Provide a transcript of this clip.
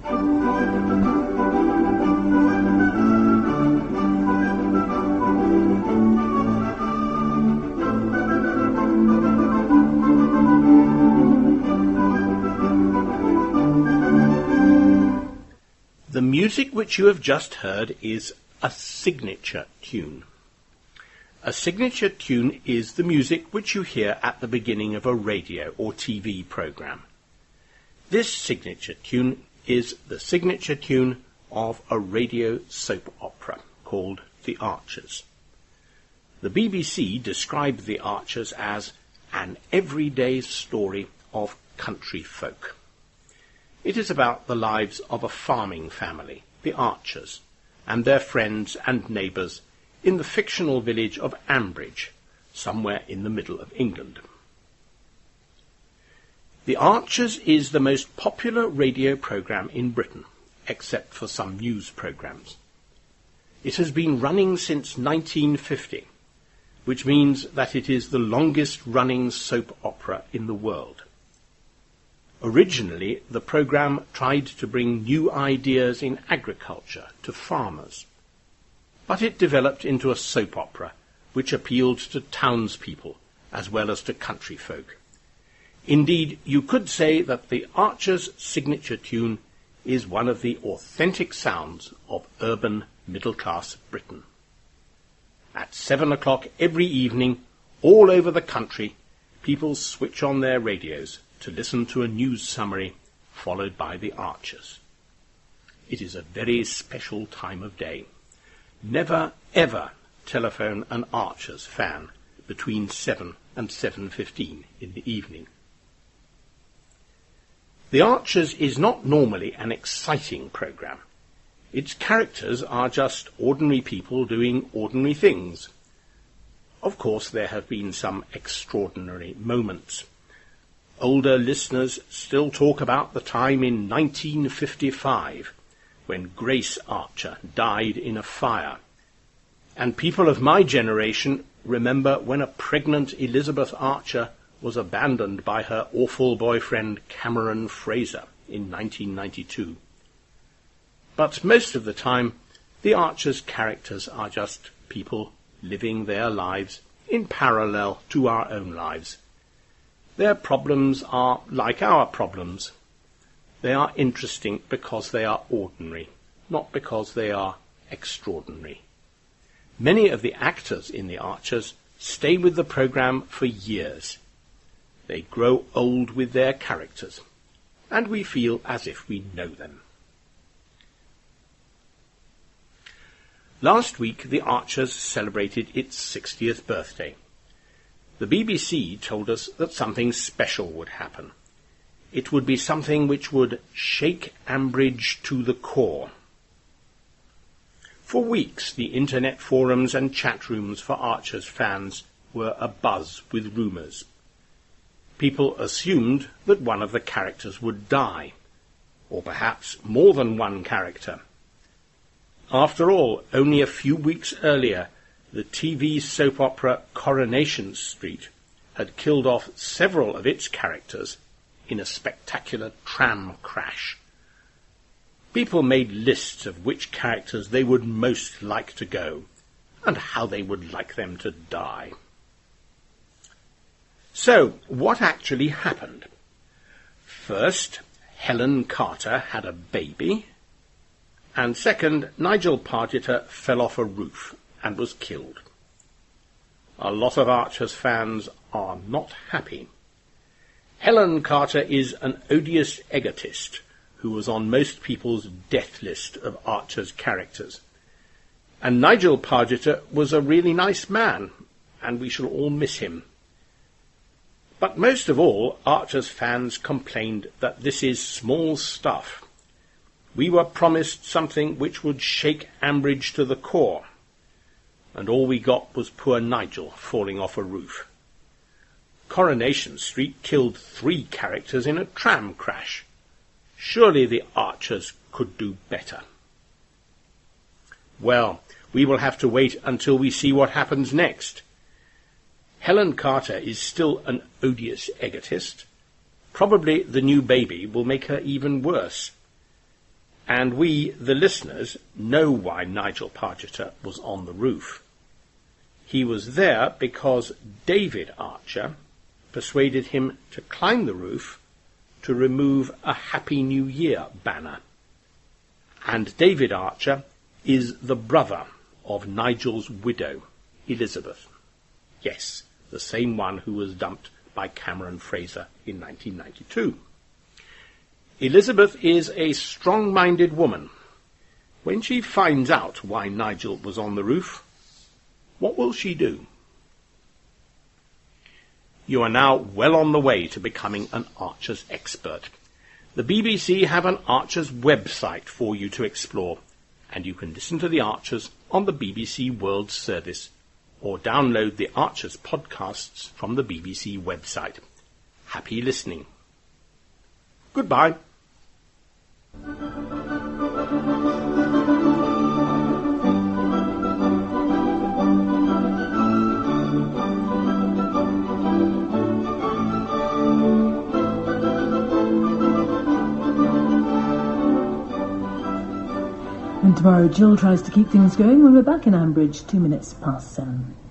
The music which you have just heard is a signature tune. A signature tune is the music which you hear at the beginning of a radio or TV program. This signature tune is the signature tune of a radio soap opera called The Archers. The BBC described The Archers as an everyday story of country folk. It is about the lives of a farming family, the Archers, and their friends and neighbours in the fictional village of Ambridge, somewhere in the middle of England. The Archers is the most popular radio programme in Britain, except for some news programmes. It has been running since 1950, which means that it is the longest-running soap opera in the world. Originally, the programme tried to bring new ideas in agriculture to farmers, but it developed into a soap opera which appealed to townspeople as well as to country folk. Indeed, you could say that the Archers' signature tune is one of the authentic sounds of urban middle-class Britain. At 7 o'clock every evening, all over the country, people switch on their radios to listen to a news summary followed by the Archers. It is a very special time of day. Never, ever telephone an Archers fan between 7 and 7:15 in the evening. The Archers is not normally an exciting programme. Its characters are just ordinary people doing ordinary things. Of course, there have been some extraordinary moments. Older listeners still talk about the time in 1955 when Grace Archer died in a fire. And people of my generation remember when a pregnant Elizabeth Archer was abandoned by her awful boyfriend Cameron Fraser in 1992. But most of the time, the Archers' characters are just people living their lives in parallel to our own lives. Their problems are like our problems. They are interesting because they are ordinary, not because they are extraordinary. Many of the actors in The Archers stay with the programme for years. They grow old with their characters, and we feel as if we know them. Last week, The Archers celebrated its 60th birthday. The BBC told us that something special would happen. It would be something which would shake Ambridge to the core. For weeks, the internet forums and chat rooms for Archers fans were abuzz with rumours. People assumed that one of the characters would die, or perhaps more than one character. After all, only a few weeks earlier, the TV soap opera Coronation Street had killed off several of its characters in a spectacular tram crash. People made lists of which characters they would most like to go, and how they would like them to die. So, what actually happened? First, Helen Carter had a baby, and second, Nigel Pargeter fell off a roof and was killed. A lot of Archers fans are not happy. Helen Carter is an odious egotist who was on most people's death list of Archers characters. And Nigel Pargeter was a really nice man, and we shall all miss him. But most of all, Archers fans complained that this is small stuff. We were promised something which would shake Ambridge to the core, and all we got was poor Nigel falling off a roof. Coronation Street killed 3 characters in a tram crash. Surely the Archers could do better. Well, we will have to wait until we see what happens next. Helen Carter is still an odious egotist. Probably the new baby will make her even worse. And we, the listeners, know why Nigel Pargeter was on the roof. He was there because David Archer persuaded him to climb the roof to remove a Happy New Year banner. And David Archer is the brother of Nigel's widow, Elizabeth. Yes, the same one who was dumped by Cameron Fraser in 1992. Elizabeth is a strong-minded woman. When she finds out why Nigel was on the roof, what will she do? You are now well on the way to becoming an Archer's expert. The BBC have an Archer's website for you to explore, and you can listen to the Archers on the BBC World Service or download the Archers podcasts from the BBC website. Happy listening. Goodbye. And tomorrow Jill tries to keep things going when we're back in Ambridge, 7:02.